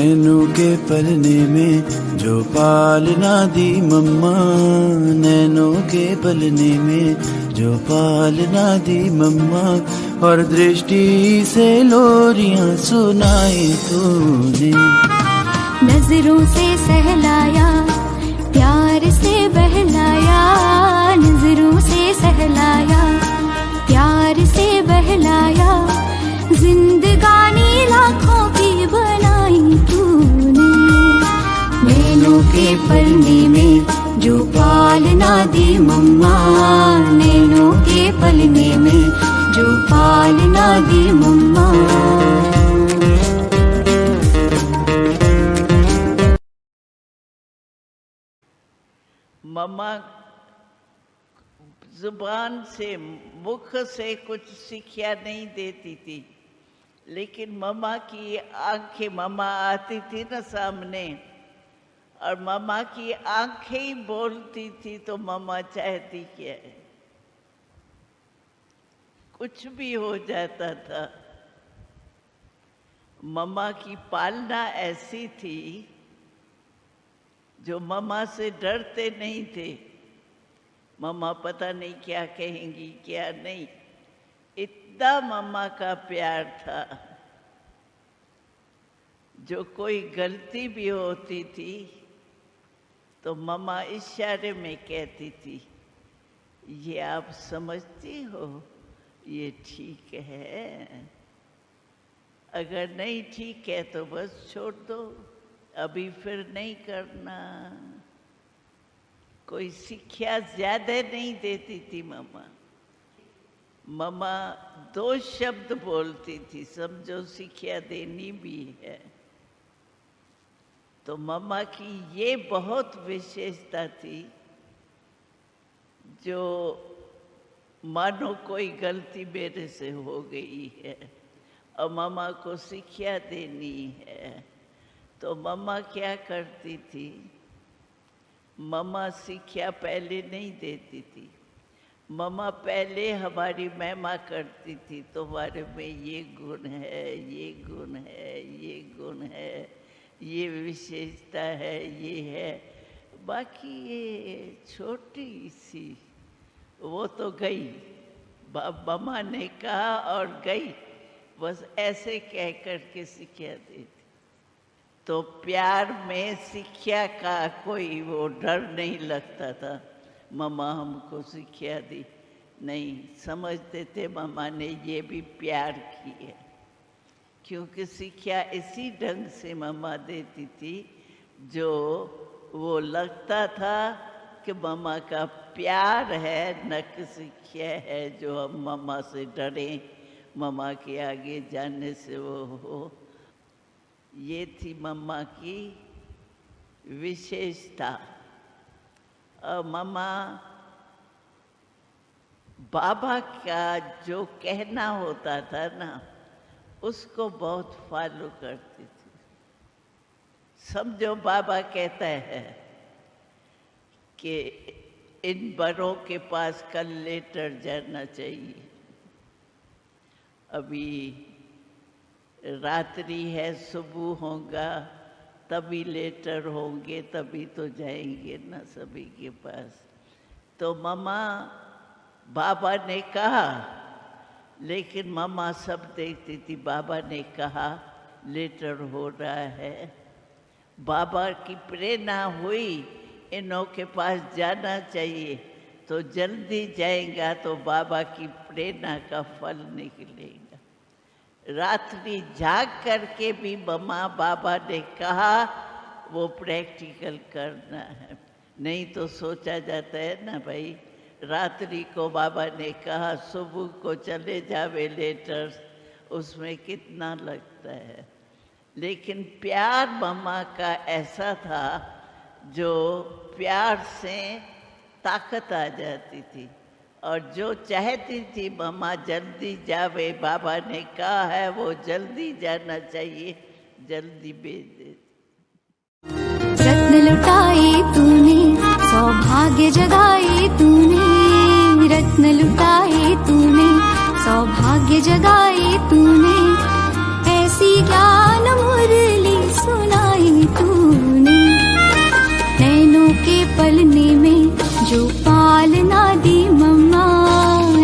नैनों के पलने में जो पालना दी मम्मा, नैनों के पलने में जो पालना दी मम्मा, और दृष्टि से लोरियां सुनाई तूने। नजरों से सहलाया, प्यार से बहलाया, नजरों से सहलाया, प्यार से बहलाया, जिंदगानी लाखों की बनाई तूने। नैनों के पलने में जो पालना दी मम्मा, नैनों के पलने में जो पालना दी मम्मा। मम्मा जुबान से, मुख से कुछ शिक्षा नहीं देती थी, लेकिन मम्मा की आंखें, मम्मा आती थी ना सामने, और मम्मा की आंखें ही बोलती थी, तो मम्मा चाहती क्या है, कुछ भी हो जाता था। मम्मा की पालना ऐसी थी जो मम्मा से डरते नहीं थे। मम्मा पता नहीं क्या कहेंगी क्या नहीं, इतना मम्मा का प्यार था। जो कोई गलती भी होती थी तो मम्मा इशारे में कहती थी, ये आप समझती हो, ये ठीक है, अगर नहीं ठीक है तो बस छोड़ दो, अभी फिर नहीं करना। कोई शिक्षा ज्यादा नहीं देती थी मम्मा। मम्मा दो शब्द बोलती थी, समझो शिक्षा देनी भी है। तो मम्मा की ये बहुत विशेषता थी, जो मानो कोई गलती मेरे से हो गई है और मम्मा को शिक्षा देनी है, तो मम्मा क्या करती थी, मम्मा शिक्षा पहले नहीं देती थी। मम्मा पहले हमारी महिमा करती थी, तुम्हारे में ये गुण है, ये गुण है, ये गुण है, ये विशेषता है, ये है। बाकी ये छोटी सी, वो तो गई, मम्मा ने कहा और गई, बस ऐसे कह कर के शिक्षा देती। तो प्यार में शिक्षा का कोई वो डर नहीं लगता था। मम्मा हमको शिक्षा दी, नहीं समझते थे मम्मा ने ये भी प्यार की है, क्योंकि शिक्षा इसी ढंग से मम्मा देती थी जो वो लगता था कि मम्मा का प्यार है, न कि शिक्षा है जो हम मम्मा से डरें, मम्मा के आगे जाने से वो हो। ये थी मम्मा की विशेषता। और मम्मा बाबा का जो कहना होता था ना, उसको बहुत फॉलो करती थी। समझो बाबा कहता है कि इन बड़ों के पास कल लेटर जाना चाहिए, अभी रात्रि है, सुबह होगा तभी लेटर होंगे, तभी तो जाएंगे ना सभी के पास। तो मम्मा, बाबा ने कहा, लेकिन मम्मा सब देखती थी। बाबा ने कहा लेटर हो रहा है, बाबा की प्रेरणा हुई इनों के पास जाना चाहिए, तो जल्दी जाएगा तो बाबा की प्रेरणा का फल निकलेगा। रात्रि जाग करके भी मम्मा, बाबा ने कहा वो प्रैक्टिकल करना है, नहीं तो सोचा जाता है ना भाई, रात्रि को बाबा ने कहा सुबह को चले जावे लेटर्स, उसमें कितना लगता है। लेकिन प्यार मम्मा का ऐसा था जो प्यार से ताकत आ जाती थी, और जो चाहती थी मम्मा जल्दी जावे, बाबा ने कहा है वो जल्दी जाना चाहिए, जल्दी भेज देती। रत्न लुटाए तूने, सौभाग्य जगाए तूने, रत्न लुटाए तूने, सौभाग्य जगाए तूने, ऐसी ज्ञान मुरली सुना जो पालना दी मम्मा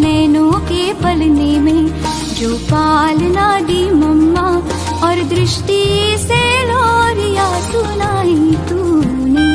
नैनों के पलने में, जो पालना दी मम्मा और दृष्टि से लोरिया सुनाई तूने।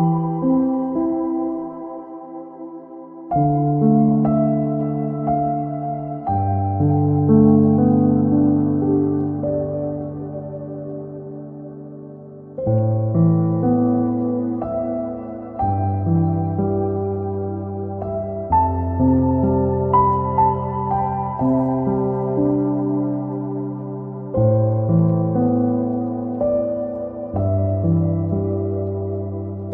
है।